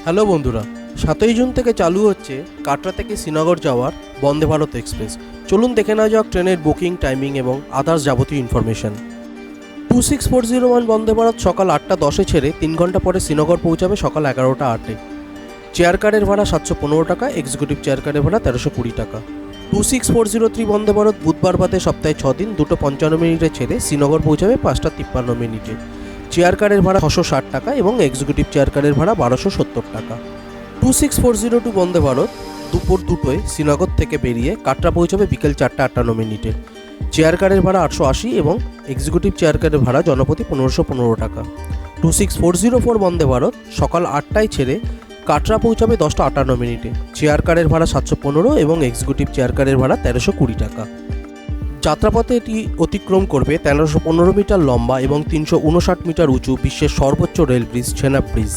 Hello বন্ধুরা, 7ই June থেকে চালু হচ্ছে কাটরা থেকে শ্রীনগর যাওয়ার বন্দে ভারত এক্সপ্রেস। চলুন দেখে নেওয়া যাক ট্রেনের বুকিং, টাইমিং এবং আদার্স যাবতীয় ইনফরমেশন। 26401 বন্দে ভারত সকাল 8:10-এ ছেড়ে 3 ঘন্টা পরে শ্রীনগর পৌঁছাবে সকাল 11:08-এ। চেয়ার কারের ভাড়া 715 টাকা, এক্সিকিউটিভ চেয়ার কারের ভাড়া 1320 টাকা। 26403 বন্দে ভারত বুধবার বাদে সপ্তাহে 6 দিন 2:55 মিনিটে ছেড়ে শ্রীনগর পৌঁছাবে 5:53 মিনিটে। চেয়ার কারের ভাড়া 660 টাকা এবং এক্সিকিউটিভ চেয়ার কারের ভাড়া 1270 টাকা। 26402 বন্দে ভারত দুপুর 2টোয় শ্রীনগর থেকে বেরিয়ে কাটরা পৌঁছাবে বিকেল 4:58 মিনিটে। চেয়ার কারের ভাড়া 880 এবং এক্সিকিউটিভ চেয়ার কারের ভাড়া জনপ্রতি 1515 টাকা। 26404 বন্দে ভারত সকাল 8টায় ছেড়ে কাটরা পৌঁছাবে 10:58 মিনিটে। চেয়ার কারের ভাড়া 715 এবং এক্সিকিউটিভ চেয়ার কারের ভাড়া 1320 টাকা। যাত্রাপথে এটি অতিক্রম করবে 1315 মিটার লম্বা এবং 359 মিটার উঁচু বিশ্বের সর্বোচ্চ রেল ব্রিজ, চেনাব ব্রিজ।